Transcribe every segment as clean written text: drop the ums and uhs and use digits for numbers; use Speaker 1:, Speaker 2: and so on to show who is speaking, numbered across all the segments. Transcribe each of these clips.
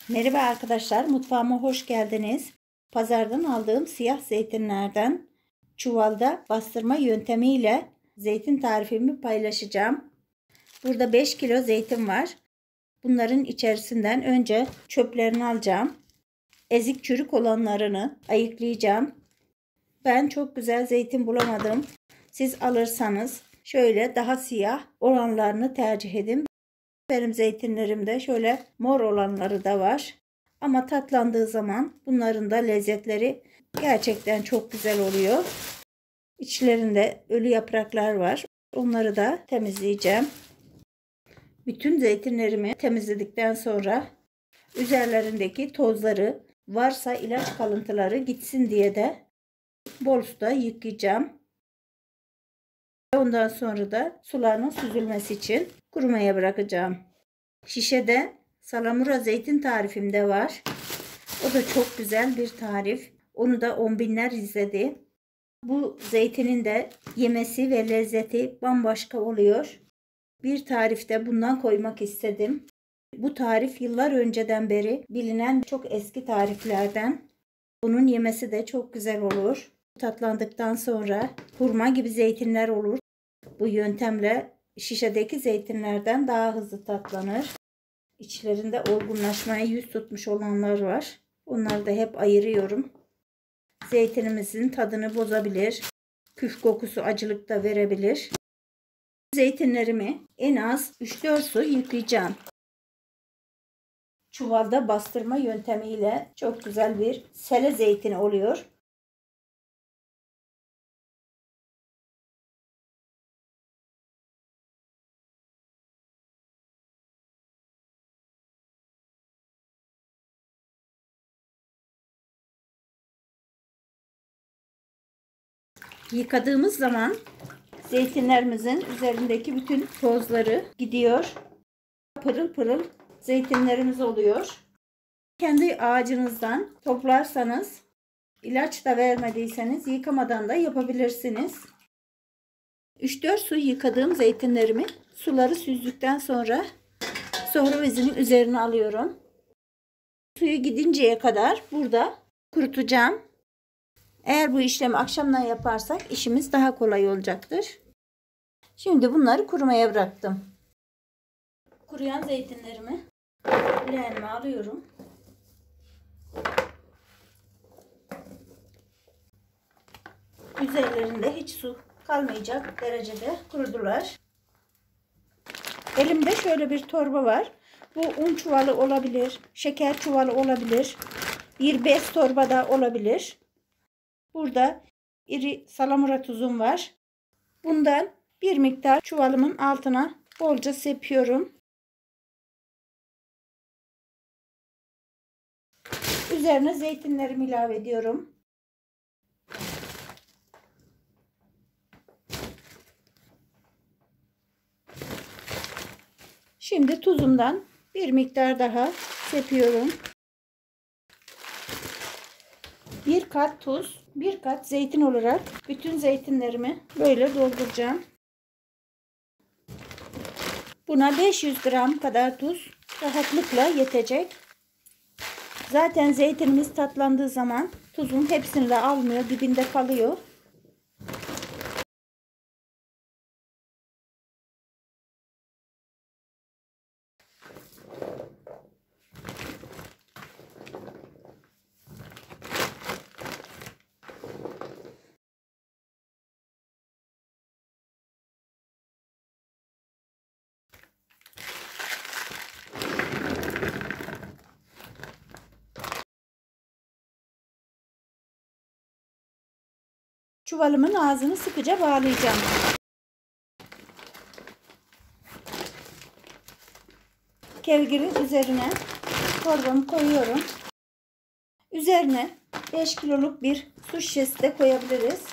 Speaker 1: Merhaba arkadaşlar, mutfağıma hoş geldiniz. Pazardan aldığım siyah zeytinlerden çuvalda bastırma yöntemiyle zeytin tarifimi paylaşacağım. Burada 5 kilo zeytin var. Bunların içerisinden önce çöplerini alacağım. Ezik çürük olanlarını ayıklayacağım. Ben çok güzel zeytin bulamadım. Siz alırsanız şöyle daha siyah olanlarını tercih edin. Benim zeytinlerimde şöyle mor olanları da var. Ama tatlandığı zaman bunların da lezzetleri gerçekten çok güzel oluyor. İçlerinde ölü yapraklar var. Onları da temizleyeceğim. Bütün zeytinlerimi temizledikten sonra üzerlerindeki tozları, varsa ilaç kalıntıları gitsin diye de bol suda yıkayacağım. Ondan sonra da sularının süzülmesi için kurumaya bırakacağım. Şişede salamura zeytin tarifimde var. O da çok güzel bir tarif. Onu da on binler izledi. Bu zeytinin de yemesi ve lezzeti bambaşka oluyor. Bir tarifte bundan koymak istedim. Bu tarif yıllar önceden beri bilinen çok eski tariflerden. Bunun yemesi de çok güzel olur. Tatlandıktan sonra hurma gibi zeytinler olur. Bu yöntemle şişedeki zeytinlerden daha hızlı tatlanır. İçlerinde olgunlaşmaya yüz tutmuş olanlar var. Onları da hep ayırıyorum. Zeytinimizin tadını bozabilir. Küf kokusu, acılık da verebilir. Zeytinlerimi en az 3-4 su yıkayacağım. Çuvalda bastırma yöntemiyle çok güzel bir sele zeytini oluyor. Yıkadığımız zaman zeytinlerimizin üzerindeki bütün tozları gidiyor. Pırıl pırıl zeytinlerimiz oluyor. Kendi ağacınızdan toplarsanız, ilaç da vermediyseniz yıkamadan da yapabilirsiniz. 3-4 su yıkadığım zeytinlerimi suları süzdükten sonra sofra bezinin üzerine alıyorum. Suyu gidinceye kadar burada kurutacağım. Eğer bu işlemi akşamdan yaparsak işimiz daha kolay olacaktır. Şimdi bunları kurumaya bıraktım. Kuruyan zeytinlerimi leğenime alıyorum. Üzerlerinde hiç su kalmayacak derecede kurudular. Elimde şöyle bir torba var. Bu un çuvalı olabilir, şeker çuvalı olabilir, bir bez torba da olabilir. Burada iri salamura tuzum var. Bundan bir miktar çuvalımın altına bolca sepiyorum. Üzerine zeytinlerimi ilave ediyorum. Şimdi tuzumdan bir miktar daha sepiyorum. Bir kat tuz, bir kat zeytin olarak bütün zeytinlerimi böyle dolduracağım. Buna 500 gram kadar tuz rahatlıkla yetecek. Zaten zeytinimiz tatlandığı zaman tuzun hepsini de almıyor, dibinde kalıyor. Çuvalımın ağzını sıkıca bağlayacağım. Kevgirin üzerine torbamı koyuyorum. Üzerine 5 kiloluk bir su şişesi de koyabiliriz.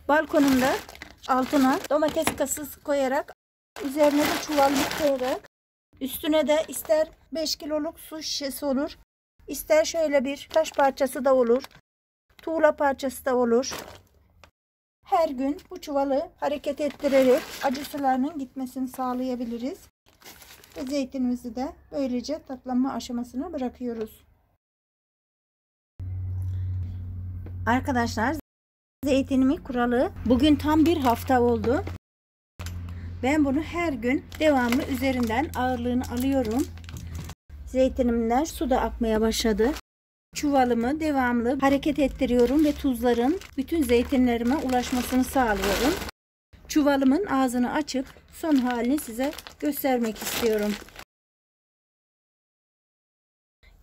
Speaker 1: Balkonumda altına domates kasası koyarak, üzerine de çuvalını koyarak, üstüne de ister 5 kiloluk su şişesi olur, ister şöyle bir taş parçası da olur, tuğla parçası da olur. Her gün bu çuvalı hareket ettirerek acı sularının gitmesini sağlayabiliriz. Ve zeytinimizi de böylece tatlanma aşamasına bırakıyoruz. Arkadaşlar, zeytinimi kuralı bugün tam bir hafta oldu. Ben bunu her gün devamlı üzerinden ağırlığını alıyorum. Zeytinimden su da akmaya başladı. Çuvalımı devamlı hareket ettiriyorum ve tuzların bütün zeytinlerime ulaşmasını sağlıyorum. Çuvalımın ağzını açıp son halini size göstermek istiyorum.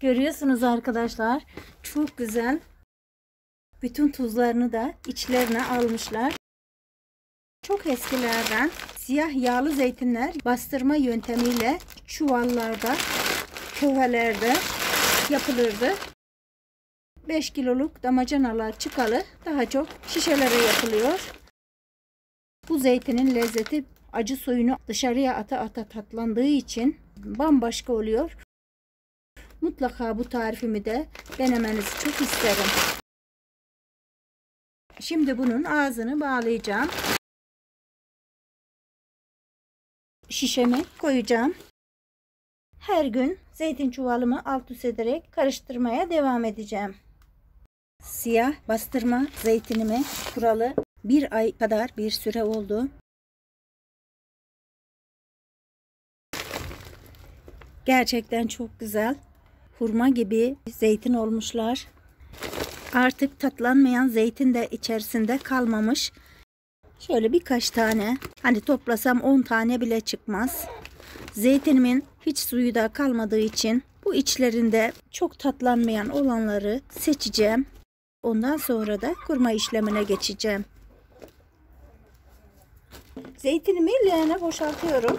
Speaker 1: Görüyorsunuz arkadaşlar, çok güzel. Bütün tuzlarını da içlerine almışlar. Çok eskilerden siyah yağlı zeytinler bastırma yöntemiyle çuvallarda, kovalarda yapılırdı. 5 kiloluk damacanalar çıkalı daha çok şişelere yapılıyor. Bu zeytinin lezzeti acı suyunu dışarıya ata ata tatlandığı için bambaşka oluyor. Mutlaka bu tarifimi de denemenizi çok isterim. Şimdi bunun ağzını bağlayacağım. Şişemi koyacağım. Her gün zeytin çuvalımı alt üst ederek karıştırmaya devam edeceğim. Siyah bastırma zeytinimi kuralı 1 ay kadar bir süre oldu. Gerçekten çok güzel. Hurma gibi zeytin olmuşlar. Artık tatlanmayan zeytin de içerisinde kalmamış. Şöyle birkaç tane, hani toplasam 10 tane bile çıkmaz. Zeytinimin hiç suyu da kalmadığı için bu içlerinde çok tatlanmayan olanları seçeceğim. Ondan sonra da kurma işlemine geçeceğim. Zeytinimi leğene boşaltıyorum.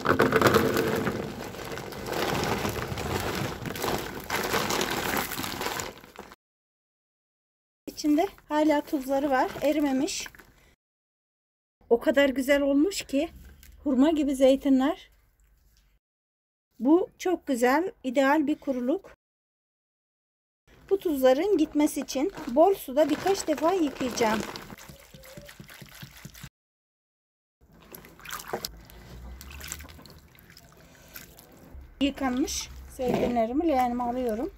Speaker 1: İçinde hala tuzları var, erimemiş. O kadar güzel olmuş ki hurma gibi zeytinler. Bu çok güzel, ideal bir kuruluk. Bu tuzların gitmesi için bol suda birkaç defa yıkayacağım. Yıkanmış zeytinlerimi leğenime alıyorum.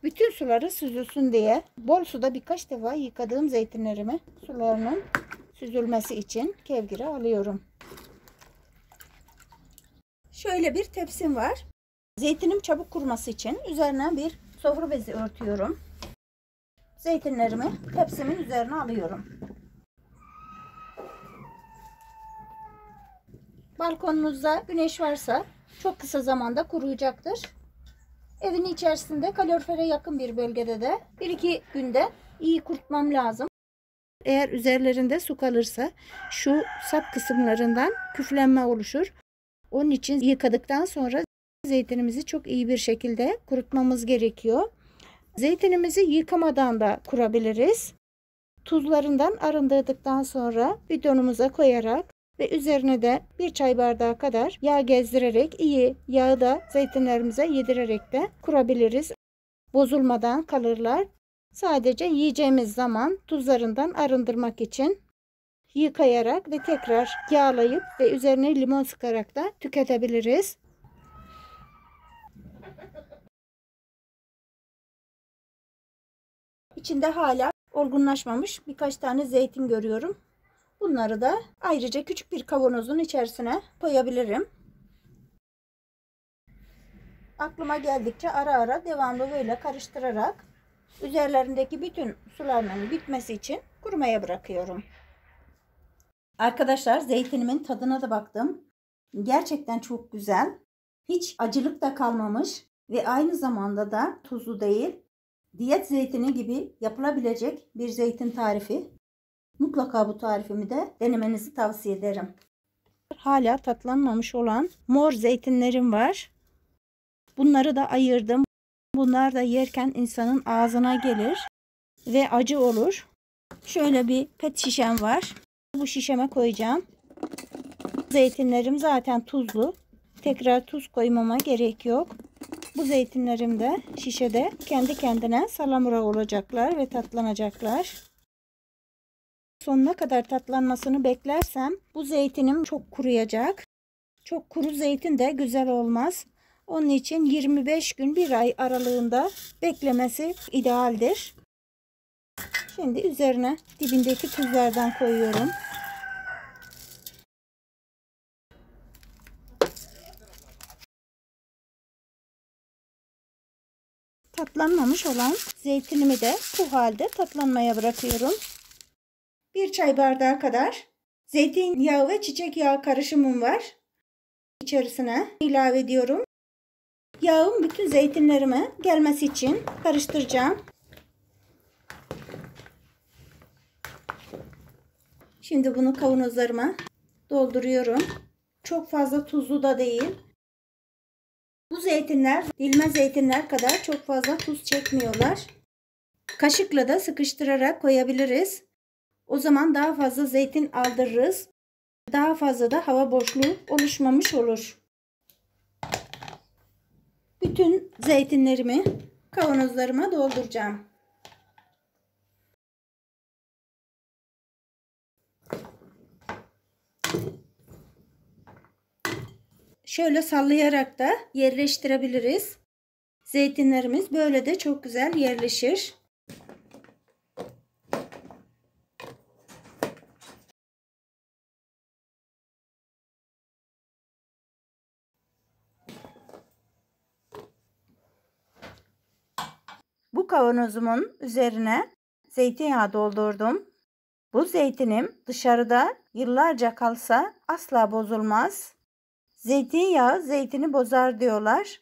Speaker 1: Bütün suları süzülsün diye bol suda birkaç defa yıkadığım zeytinlerimi sularının süzülmesi için kevgire alıyorum. Şöyle bir tepsim var. Zeytinim çabuk kuruması için üzerine bir sofra bezi örtüyorum. Zeytinlerimi tepsimin üzerine alıyorum. Balkonunuzda güneş varsa çok kısa zamanda kuruyacaktır. Evin içerisinde kalorifere yakın bir bölgede de 1-2 günde iyi kurutmam lazım. Eğer üzerlerinde su kalırsa şu sap kısımlarından küflenme oluşur. Onun için yıkadıktan sonra zeytinimizi çok iyi bir şekilde kurutmamız gerekiyor. Zeytinimizi yıkamadan da kurabiliriz. Tuzlarından arındırdıktan sonra bidonumuza koyarak ve üzerine de 1 çay bardağı kadar yağ gezdirerek iyi yağı da zeytinlerimize yedirerek de kurabiliriz. Bozulmadan kalırlar. Sadece yiyeceğimiz zaman tuzlarından arındırmak için yıkayarak ve tekrar yağlayıp ve üzerine limon sıkarak da tüketebiliriz. İçinde hala olgunlaşmamış birkaç tane zeytin görüyorum. Bunları da ayrıca küçük bir kavanozun içerisine koyabilirim. Aklıma geldikçe ara ara devamlı böyle karıştırarak üzerlerindeki bütün sularının bitmesi için kurumaya bırakıyorum. Arkadaşlar, zeytinimin tadına da baktım. Gerçekten çok güzel. Hiç acılık da kalmamış ve aynı zamanda da tuzlu değil. Diyet zeytini gibi yapılabilecek bir zeytin tarifi. Mutlaka bu tarifimi de denemenizi tavsiye ederim. Hala tatlanmamış olan mor zeytinlerim var. Bunları da ayırdım. Bunlar da yerken insanın ağzına gelir ve acı olur. Şöyle bir pet şişem var. Bu şişeme koyacağım. Zeytinlerim zaten tuzlu. Tekrar tuz koymama gerek yok. Bu zeytinlerim de şişede kendi kendine salamura olacaklar ve tatlanacaklar. Sonuna kadar tatlanmasını beklersem bu zeytinim çok kuruyacak. Çok kuru zeytin de güzel olmaz. Onun için 25 gün 1 ay aralığında beklemesi idealdir. Şimdi üzerine dibindeki tuzlardan koyuyorum. Tatlanmamış olan zeytinimi de bu halde tatlanmaya bırakıyorum. 1 çay bardağı kadar zeytinyağı ve çiçek yağı karışımım var. İçerisine ilave ediyorum. Yağın bütün zeytinlerime gelmesi için karıştıracağım. Şimdi bunu kavanozlarıma dolduruyorum. Çok fazla tuzlu da değil. Bu zeytinler dilme zeytinler kadar çok fazla tuz çekmiyorlar. Kaşıkla da sıkıştırarak koyabiliriz. O zaman daha fazla zeytin aldırırız. Daha fazla da hava boşluğu oluşmamış olur. Bütün zeytinlerimi kavanozlarıma dolduracağım. Şöyle sallayarak da yerleştirebiliriz. Zeytinlerimiz böyle de çok güzel yerleşir. Bu kavanozumun üzerine zeytinyağı doldurdum. Bu zeytinim dışarıda yıllarca kalsa asla bozulmaz. Zeytinyağı zeytini bozar diyorlar.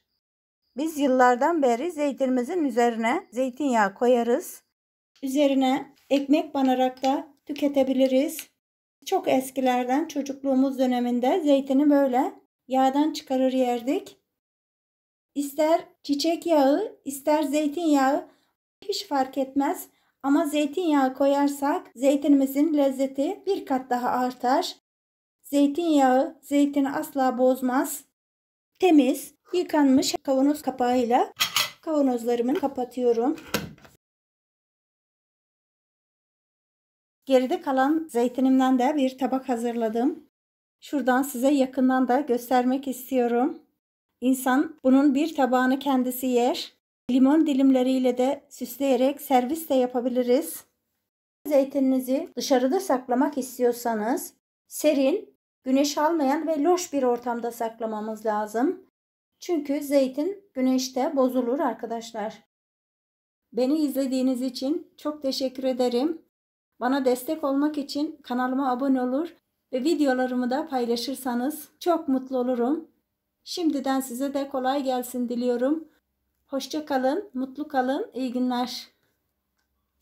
Speaker 1: Biz yıllardan beri zeytinimizin üzerine zeytinyağı koyarız. Üzerine ekmek banarak da tüketebiliriz. Çok eskilerden çocukluğumuz döneminde zeytini böyle yağdan çıkarır yerdik. İster çiçek yağı, ister zeytinyağı hiç fark etmez. Ama zeytinyağı koyarsak zeytinimizin lezzeti bir kat daha artar. Zeytinyağı zeytini asla bozmaz. Temiz, yıkanmış kavanoz kapağıyla kavanozlarımı kapatıyorum. Geride kalan zeytinimden de bir tabak hazırladım. Şuradan size yakından da göstermek istiyorum. İnsan bunun bir tabağını kendisi yer. Limon dilimleriyle de süsleyerek servis de yapabiliriz. Zeytininizi dışarıda saklamak istiyorsanız serin, güneş almayan ve loş bir ortamda saklamamız lazım. Çünkü zeytin güneşte bozulur arkadaşlar. Beni izlediğiniz için çok teşekkür ederim. Bana destek olmak için kanalıma abone olur ve videolarımı da paylaşırsanız çok mutlu olurum. Şimdiden size de kolay gelsin diliyorum. Hoşça kalın, mutlu kalın, iyi günler.